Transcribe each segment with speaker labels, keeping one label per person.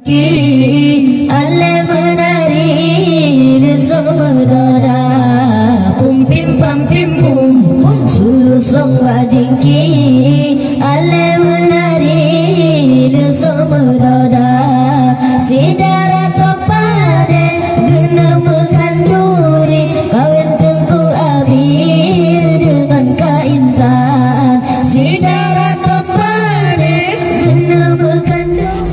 Speaker 1: Allah menari semedara pum pim pam pim pum sulu songwa jingki Allah menari semedara sidara kepada guna menganduri kawin tengku abir dengan kaintan sidara kepada guna menganduri.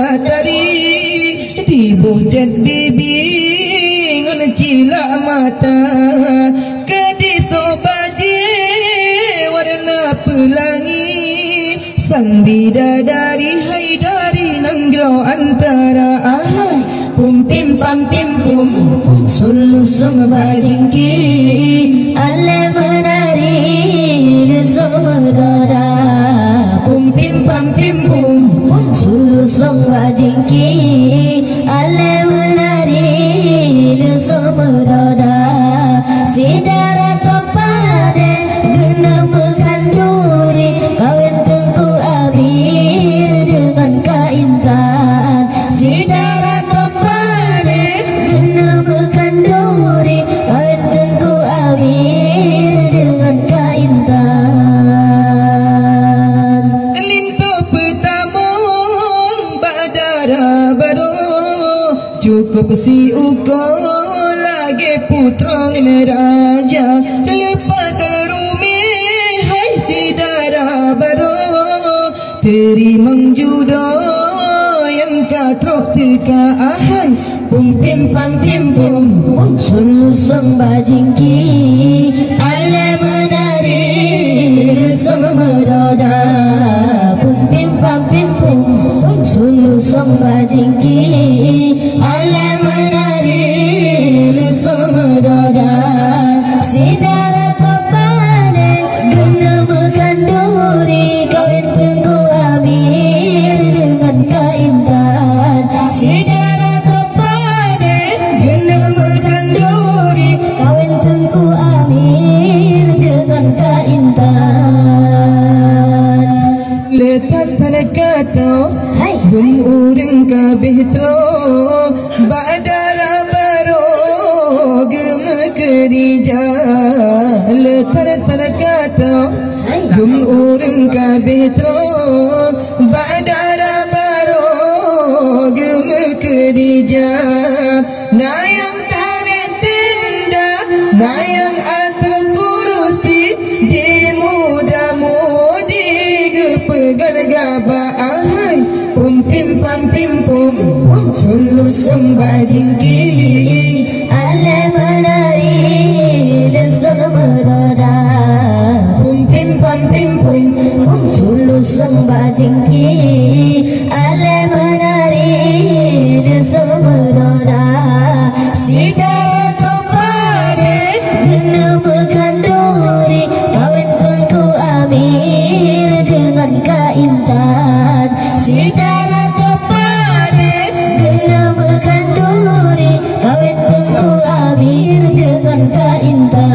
Speaker 2: Dari dibujat bibi ngan cilak mata kediso baje warna pelangi sang bidadari haidari nanggro antara ahai pum pim pam pim pum sulu song bajingki ale menari semedara pum pim pam pim pum sulu song bajingki ale menari semedara sidara kepada guna menganduri kawin tengku abir dengan kaintan sidara kepada guna menganduri kawin tengku abir dengan kaintan kelinto petamong badara baru cukup si uko lagi putra raja lepas rumi hai sidara baru terimang judo yang katrok teka ahai pum pim pam pim pum sulu song bajingki ale menari semedara pum pim pam pim pum sulu song bajingki ale menari semedara sidara kepada guna menganduri kawin tengku abir dengan kaintan sidara kepada guna menganduri kawin tengku abir dengan kaintan letak tanah kata dum urang kabeh tro badara baro gemekerija letak tanah kata dum urang kabeh tro badara baro gemekerija nayang tarik tenda nayang atur kursi di muda-mudi gepegar gaba ahai pum pim pam pim pum sulu sembajingki ale menari semedara pum pim pam pim pum sulu sembajingki ale menari semedara sidara kepada guna menganduri kawin tengku amir dengan kaintan sidara kepada guna menganduri kawin tengku amir dengan kaintan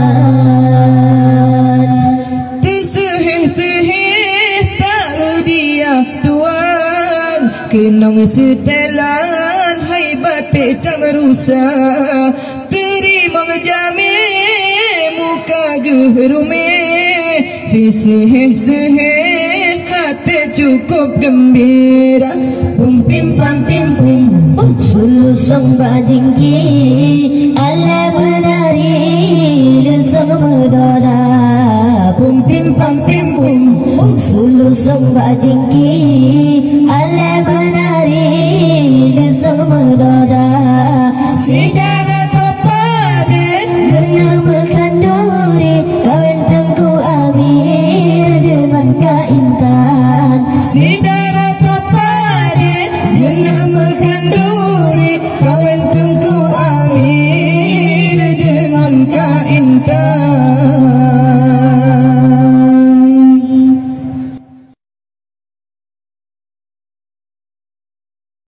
Speaker 2: terseheh-seheh tak dia tuan kenong setelan hai batik tak merusak terima jamin muka gerume terseheh-seheh hati cukup gembira pum pim pam pim pum sulu song bajingki ale menari semedara pum pim pam pim pum sulu song bajingki ale menari semedara sidara kepada guna menganduri kawin tengku amir dengan kaintan sidara kepada guna menganduri